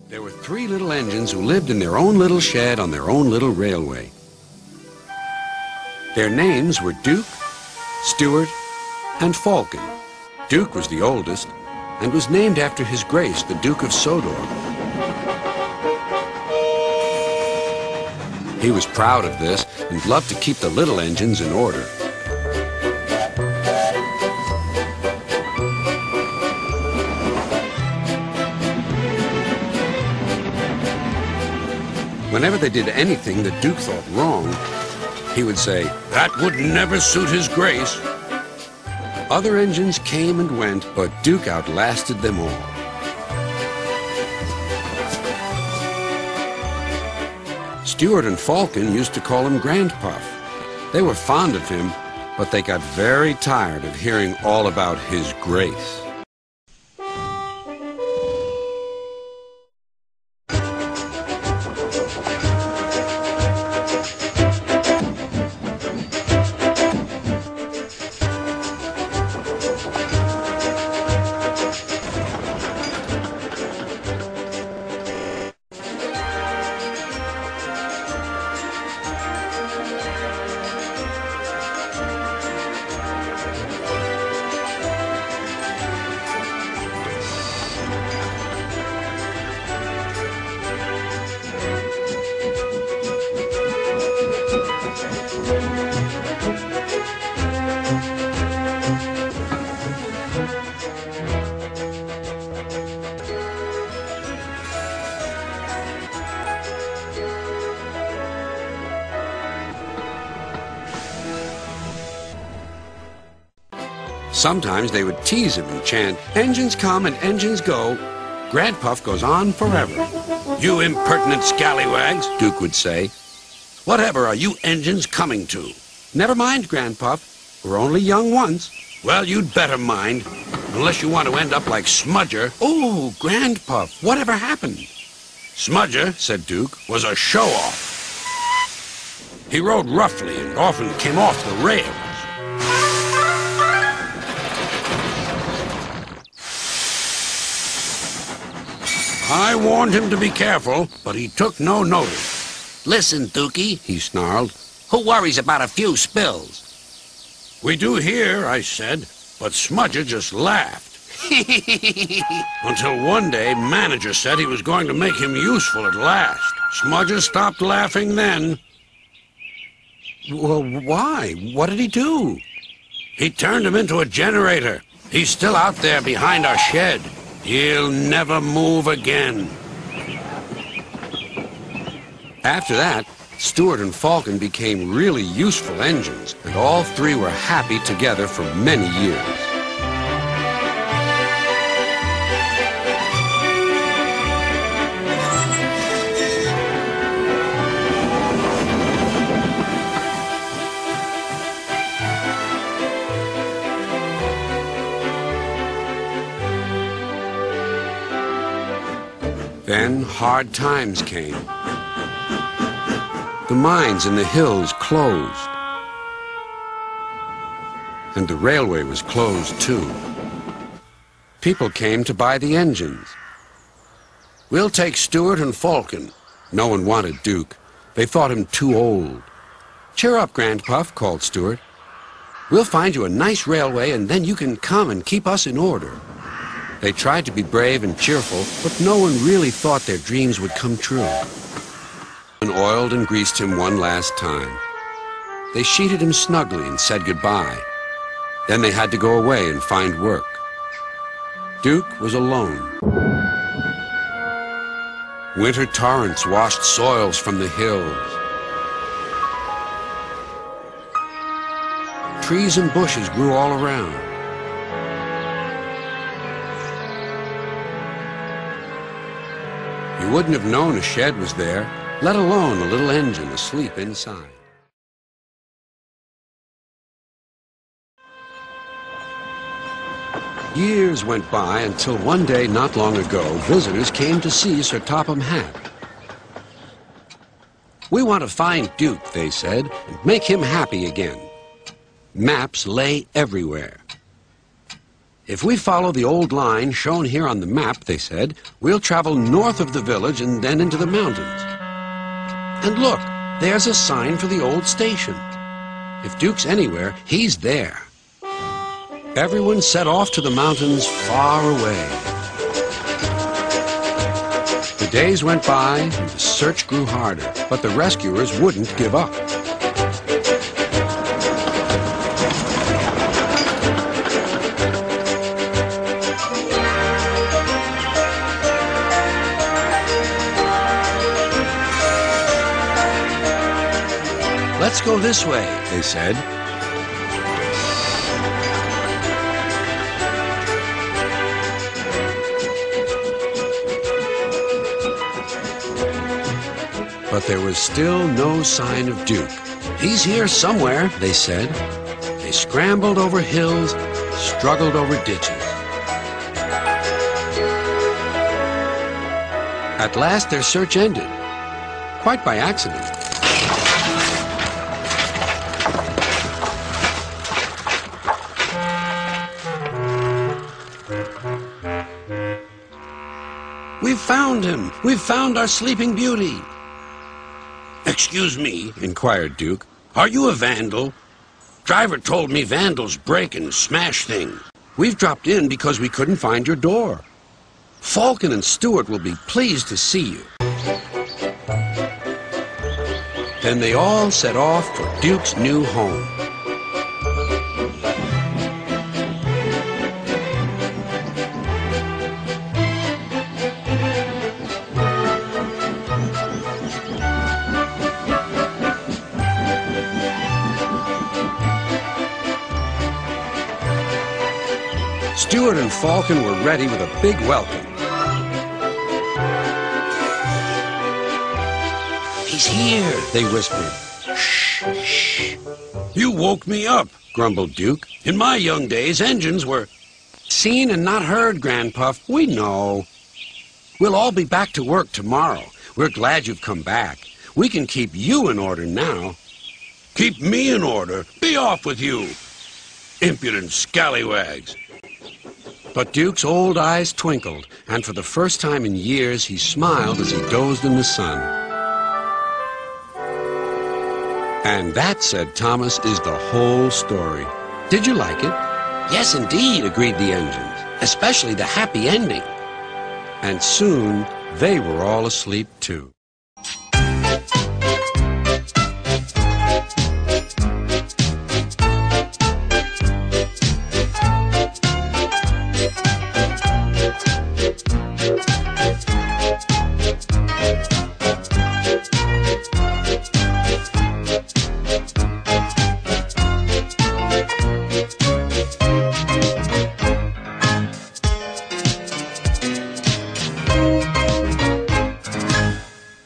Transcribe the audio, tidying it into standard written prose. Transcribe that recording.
There were 3 little engines who lived in their own little shed on their own little railway. Their names were Duke, Stuart, and Falcon. Duke was the oldest and was named after His Grace, the Duke of Sodor. He was proud of this and loved to keep the little engines in order. Whenever they did anything that Duke thought wrong, he would say, "That would never suit His Grace." Other engines came and went, but Duke outlasted them all. Stuart and Falcon used to call him Grandpuff. They were fond of him, but they got very tired of hearing all about His Grace. Sometimes they would tease him and chant, "Engines come and engines go. Grandpuff goes on forever." "You impertinent scallywags," Duke would say. "Whatever are you engines coming to?" "Never mind, Grandpuff. We're only young once." "Well, you'd better mind, unless you want to end up like Smudger." "Oh, Grandpuff, whatever happened?" "Smudger," said Duke, "was a show-off. He rode roughly and often came off the rails. I warned him to be careful, but he took no notice." "Listen, Dookie," he snarled, "who worries about a few spills?" "We do here," I said, but Smudger just laughed. Until one day, manager said he was going to make him useful at last. Smudger stopped laughing then. "Well, why? What did he do?" "He turned him into a generator. He's still out there behind our shed. He'll never move again." After that, Stuart and Falcon became really useful engines, and all 3 were happy together for many years. Then hard times came. The mines in the hills closed, and the railway was closed too. People came to buy the engines. "We'll take Stuart and Falcon." No one wanted Duke. They thought him too old. "Cheer up, Grandpuff," called Stuart. "We'll find you a nice railway, and then you can come and keep us in order." They tried to be brave and cheerful, but no one really thought their dreams would come true. And oiled and greased him one last time. They sheeted him snugly and said goodbye. Then they had to go away and find work. Duke was alone. Winter torrents washed soils from the hills. Trees and bushes grew all around. You wouldn't have known a shed was there, let alone a little engine asleep inside. Years went by until one day not long ago, visitors came to see Sir Topham Hatt. "We want to find Duke," they said, "and make him happy again." Maps lay everywhere. If we follow the old line shown here on the map, they said, we'll travel north of the village and then into the mountains. And look, there's a sign for the old station. If Duke's anywhere, he's there. Everyone set off to the mountains far away. The days went by and the search grew harder, but the rescuers wouldn't give up. Let's go this way, they said. But there was still no sign of Duke. He's here somewhere, they said. They scrambled over hills, struggled over ditches. At last their search ended, quite by accident. We've found him! We've found our Sleeping Beauty! Excuse me, inquired Duke. Are you a vandal? Driver told me vandals break and smash things. We've dropped in because we couldn't find your door. Falcon and Stewart will be pleased to see you. Then they all set off for Duke's new home. Stewart and Falcon were ready with a big welcome. He's here, they whispered. Shh, shh. You woke me up, grumbled Duke. In my young days, engines were... Seen and not heard, Grandpuff. We know. We'll all be back to work tomorrow. We're glad you've come back. We can keep you in order now. Keep me in order? Be off with you. Impudent scallywags. But Duke's old eyes twinkled, and for the first time in years, he smiled as he dozed in the sun. And that, said Thomas, is the whole story. Did you like it? Yes, indeed, agreed the engines, especially the happy ending. And soon, they were all asleep, too.